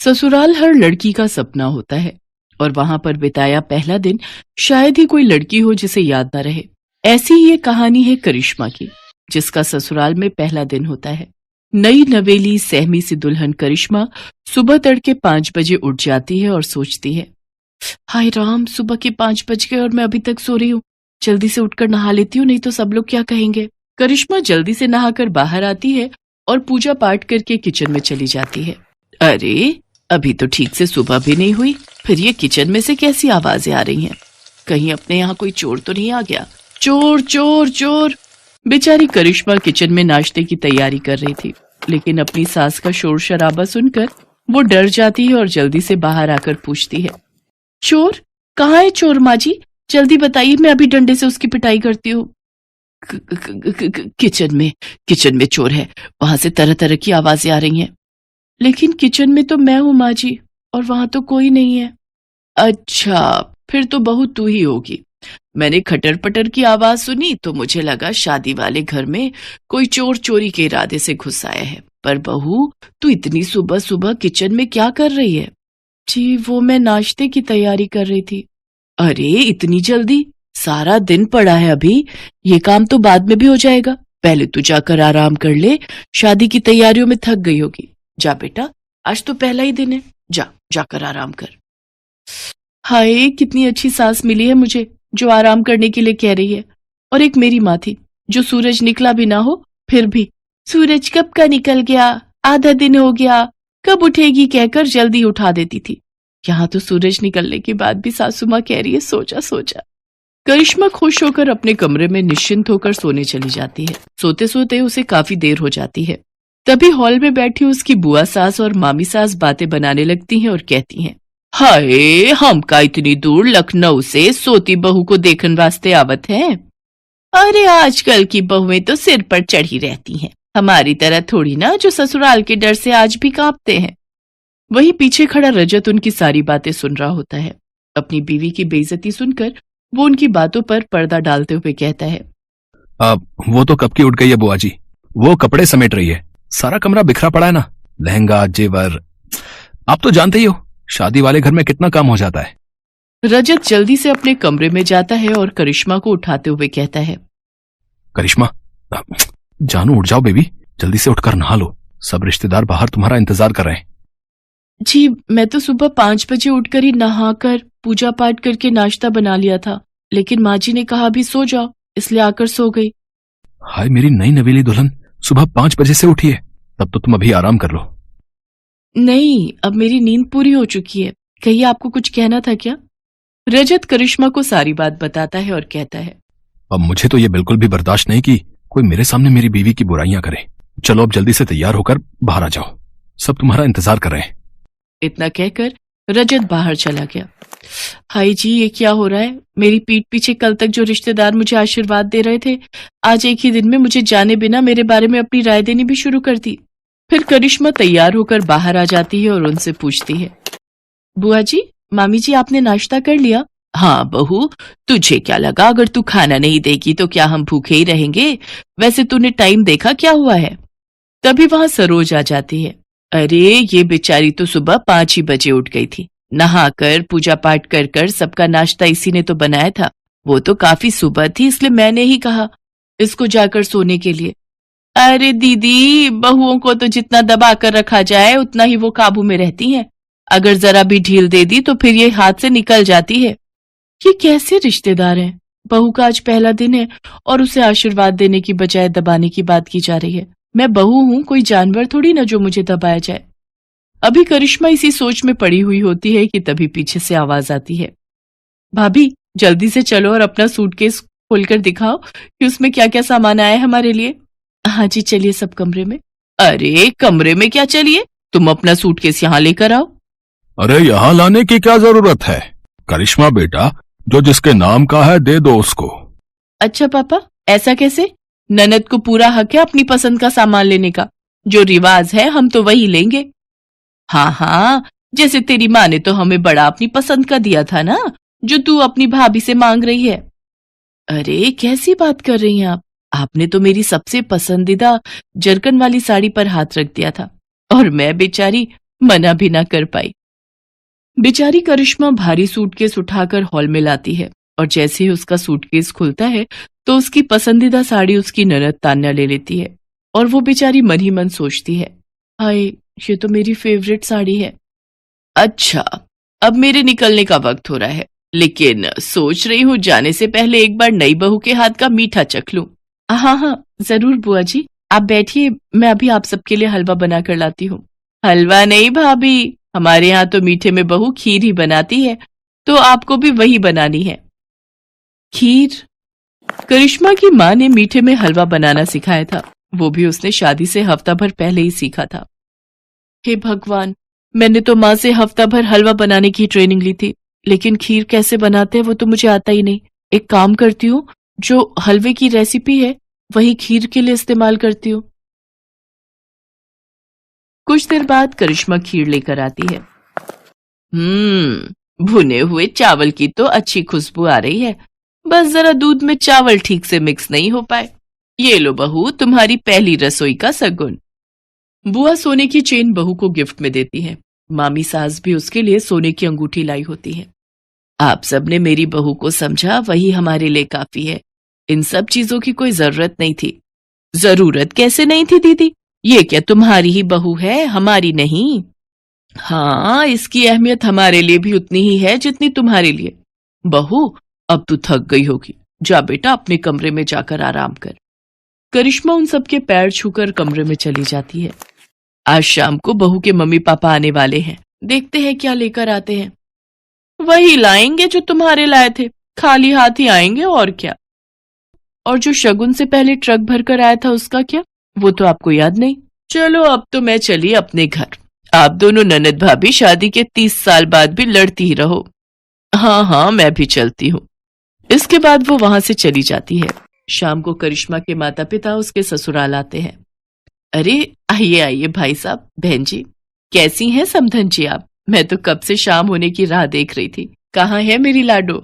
ससुराल हर लड़की का सपना होता है और वहां पर बिताया पहला दिन शायद ही कोई लड़की हो जिसे याद न रहे। ऐसी ही ये कहानी है करिश्मा की, जिसका ससुराल में पहला दिन होता है। नई नवेली सहमी सी दुल्हन करिश्मा सुबह तड़के 5 बजे उठ जाती है और सोचती है, हाय राम, सुबह के 5 बज गए और मैं अभी तक सो रही हूँ। जल्दी से उठकर नहा लेती हूँ, नहीं तो सब लोग क्या कहेंगे। करिश्मा जल्दी से नहाकर बाहर आती है और पूजा पाठ करके किचन में चली जाती है। अरे, अभी तो ठीक से सुबह भी नहीं हुई, फिर ये किचन में से कैसी आवाजें आ रही हैं? कहीं अपने यहाँ कोई चोर तो नहीं आ गया? चोर चोर चोर! बेचारी करिश्मा किचन में नाश्ते की तैयारी कर रही थी, लेकिन अपनी सास का शोर शराबा सुनकर वो डर जाती है और जल्दी से बाहर आकर पूछती है, चोर? कहाँ है चोर माँ जी? जल्दी बताइए, मैं अभी डंडे से उसकी पिटाई करती हूँ। किचन में चोर है, वहां से तरह तरह की आवाजें आ रही हैं। लेकिन किचन में तो मैं हूँ माँ जी, और वहां तो कोई नहीं है। अच्छा, फिर तो बहू तू ही होगी। मैंने खटर पटर की आवाज सुनी तो मुझे लगा शादी वाले घर में कोई चोर चोरी के इरादे से घुस आया है। पर बहू, तू इतनी सुबह सुबह किचन में क्या कर रही है? जी, वो मैं नाश्ते की तैयारी कर रही थी। अरे, इतनी जल्दी? सारा दिन पड़ा है अभी, ये काम तो बाद में भी हो जाएगा। पहले तू जाकर आराम कर ले, शादी की तैयारियों में थक गई होगी। जा बेटा, आज तो पहला ही दिन है, जाकर आराम कर। हाय, कितनी अच्छी सास मिली है मुझे, जो आराम करने के लिए कह रही है। और एक मेरी माँ थी, जो सूरज निकला भी ना हो फिर भी, सूरज कब का निकल गया, आधा दिन हो गया, कब उठेगी कहकर जल्दी उठा देती थी। यहाँ तो सूरज निकलने के बाद भी सासू माँ कह रही है, सोचा सोचा। करिश्मा खुश होकर अपने कमरे में निश्चिंत होकर सोने चली जाती है। सोते सोते उसे काफी देर हो जाती है। तभी हॉल में बैठी उसकी बुआ सास और मामी सास बातें बनाने लगती हैं और कहती हैं, हाय, हम का इतनी दूर लखनऊ से सोती बहू को देखने वास्ते आवत है। अरे, आजकल की बहुएं तो सिर पर चढ़ी रहती हैं, हमारी तरह थोड़ी ना, जो ससुराल के डर से आज भी कांपते हैं। वहीं पीछे खड़ा रजत उनकी सारी बातें सुन रहा होता है। अपनी बीवी की बेइज्जती सुनकर वो उनकी बातों पर पर्दा डालते हुए कहता है, वो तो कब की उठ गई है बुआ जी, वो कपड़े समेट रही है, सारा कमरा बिखरा पड़ा है ना, लहंगा जेवर। आप तो जानते ही हो, शादी वाले घर में कितना काम हो जाता है। रजत जल्दी से अपने कमरे में जाता है और करिश्मा को उठाते हुए कहता है, करिश्मा, जानू उठ जाओ बेबी, जल्दी से उठकर नहा लो, सब रिश्तेदार बाहर तुम्हारा इंतजार कर रहे हैं। जी, मैं तो सुबह 5 बजे उठकर ही नहाकर पूजा पाठ करके नाश्ता बना लिया था, लेकिन माँ जी ने कहा अभी सो जाओ, इसलिए आकर सो गई। हाय मेरी नई नवेली दुल्हन, सुबह 5 बजे से उठी है, तब तो तुम अभी आराम कर लो। नहीं, अब मेरी नींद पूरी हो चुकी है। कहिए, आपको कुछ कहना था क्या? रजत करिश्मा को सारी बात बताता है और कहता है, अब मुझे तो ये बिल्कुल भी बर्दाश्त नहीं कि कोई मेरे सामने मेरी बीवी की बुराइयां करे। चलो अब जल्दी से तैयार होकर बाहर आ जाओ, सब तुम्हारा इंतजार कर रहे हैं। इतना कहकर रजत बाहर चला गया। हाय जी, ये क्या हो रहा है? मेरी पीठ पीछे कल तक जो रिश्तेदार मुझे आशीर्वाद दे रहे थे, आज एक ही दिन में मुझे जाने बिना मेरे बारे में अपनी राय देनी भी शुरू कर दी। फिर करिश्मा तैयार होकर बाहर आ जाती है और उनसे पूछती है, बुआ जी, मामी जी, आपने नाश्ता कर लिया? हाँ बहू, तुझे क्या लगा अगर तू खाना नहीं देगी तो क्या हम भूखे ही रहेंगे? वैसे तूने टाइम देखा क्या हुआ है? तभी वहां सरोज आ जाती है। अरे, ये बेचारी तो सुबह 5 ही बजे उठ गई थी, नहाकर पूजा पाठ कर कर सबका नाश्ता इसी ने तो बनाया था। वो तो काफी सुबह थी, इसलिए मैंने ही कहा इसको जाकर सोने के लिए। अरे दीदी, बहुओं को तो जितना दबा कर रखा जाए उतना ही वो काबू में रहती हैं। अगर जरा भी ढील दे दी तो फिर ये हाथ से निकल जाती है। ये कैसे रिश्तेदार हैं? बहू का आज पहला दिन है और उसे आशीर्वाद देने की बजाय दबाने की बात की जा रही है। मैं बहू हूं, कोई जानवर थोड़ी ना जो मुझे दबाया जाए। अभी करिश्मा इसी सोच में पड़ी हुई होती है कि तभी पीछे से आवाज आती है, भाभी जल्दी से चलो और अपना सूटकेस खोलकर दिखाओ कि उसमें क्या क्या सामान आया है हमारे लिए। हाँ जी, चलिए सब कमरे में। अरे, कमरे में क्या चलिए, तुम अपना सूटकेस यहाँ लेकर आओ। अरे, यहाँ लाने की क्या जरूरत है? करिश्मा बेटा, जो जिसके नाम का है दे दो उसको। अच्छा पापा, ऐसा कैसे? ननद को पूरा हक है अपनी पसंद का सामान लेने का, जो रिवाज है हम तो वही लेंगे। हाँ हाँ, जैसे तेरी माँ ने तो हमें बड़ा अपनी पसंद का दिया था ना, जो तू अपनी भाभी से मांग रही है। अरे, कैसी बात कर रही हैं आप? आपने तो मेरी सबसे पसंदीदा जरकन वाली साड़ी पर हाथ रख दिया था और मैं बेचारी मना भी ना कर पाई। बेचारी करिश्मा भारी सूटकेस उठाकर हॉल में लाती है और जैसे ही उसका सूटकेस खुलता है तो उसकी पसंदीदा साड़ी उसकी ननद तान्या ले लेती है और वो बेचारी मन ही मन सोचती है, हाय ये तो मेरी फेवरेट साड़ी है। अच्छा, अब मेरे निकलने का वक्त हो रहा है, लेकिन सोच रही हूँ जाने से पहले एक बार नई बहू के हाथ का मीठा चख लूं। हाँ हाँ जरूर बुआ जी, आप बैठिए, मैं अभी आप सबके लिए हलवा बना कर लाती हूँ। हलवा नहीं भाभी, हमारे यहाँ तो मीठे में बहू खीर ही बनाती है, तो आपको भी वही बनानी है। खीर? करिश्मा की माँ ने मीठे में हलवा बनाना सिखाया था, वो भी उसने शादी से हफ्ता भर पहले ही सीखा था। हे भगवान, मैंने तो माँ से हफ्ता भर हलवा बनाने की ट्रेनिंग ली थी, लेकिन खीर कैसे बनाते हैं वो तो मुझे आता ही नहीं। एक काम करती हूँ, जो हलवे की रेसिपी है वही खीर के लिए इस्तेमाल करती हूँ। कुछ देर बाद करिश्मा खीर लेकर आती है। भुने हुए चावल की तो अच्छी खुशबू आ रही है, बस जरा दूध में चावल ठीक से मिक्स नहीं हो पाए। ये लो बहू, तुम्हारी पहली रसोई का सगुन। बुआ सोने की चेन बहू को गिफ्ट में देती है। मामी सास भी उसके लिए सोने की अंगूठी लाई होती है। आप सबने मेरी बहू को समझा, वही हमारे लिए काफी है। इन सब चीजों की कोई जरूरत नहीं थी। जरूरत कैसे नहीं थी दीदी? ये क्या तुम्हारी ही बहू है, हमारी नहीं? हाँ, इसकी अहमियत हमारे लिए भी उतनी ही है जितनी तुम्हारे लिए। बहू, अब तू थक गई होगी, जा बेटा अपने कमरे में जाकर आराम कर। करिश्मा उन सबके पैर छूकर कमरे में चली जाती है। आज शाम को बहू के मम्मी पापा आने वाले हैं, देखते हैं क्या लेकर आते हैं। वही लाएंगे जो तुम्हारे लाए थे, खाली हाथ ही आएंगे और क्या। और जो शगुन से पहले ट्रक भरकर आया था उसका क्या, वो तो आपको याद नहीं। चलो अब तो मैं चली अपने घर, आप दोनों ननद भाभी शादी के 30 साल बाद भी लड़ती ही रहो। हाँ हाँ मैं भी चलती हूँ। इसके बाद वो वहां से चली जाती है। शाम को करिश्मा के माता पिता उसके ससुराल आते हैं। अरे आइए आइए भाई साहब, बहन जी, कैसी हैं समधन जी आप? मैं तो कब से शाम होने की राह देख रही थी। कहाँ है मेरी लाडो?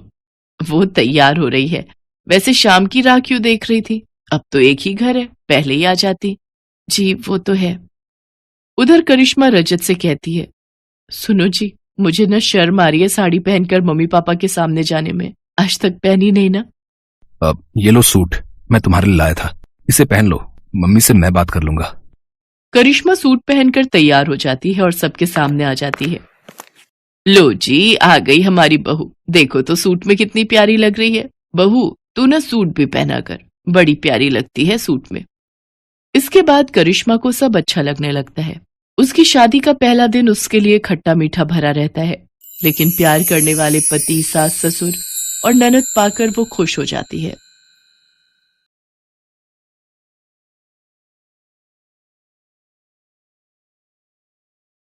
वो तैयार हो रही है। वैसे शाम की राह क्यों देख रही थी? अब तो एक ही घर है, पहले ही आ जाती। जी वो तो है। उधर करिश्मा रजत से कहती है, सुनो जी, मुझे न शर्म आ रही है साड़ी पहनकर मम्मी पापा के सामने जाने में। आज तक पहनी नहीं ना। अब ये लो सूट, मैं तुम्हारे लिए लाया था, इसे पहन लो, मम्मी से मैं बात कर लूंगा। करिश्मा सूट पहनकर तैयार हो जाती है और सबके सामने आ जाती है। लो जी, आ गई हमारी बहू, देखो तो सूट में कितनी प्यारी लग रही है। बहू तू ना सूट भी पहना कर, बड़ी प्यारी लगती है सूट में। इसके बाद करिश्मा को सब अच्छा लगने लगता है। उसकी शादी का पहला दिन उसके लिए खट्टा मीठा भरा रहता है, लेकिन प्यार करने वाले पति, सास, ससुर और ननद पाकर वो खुश हो जाती है।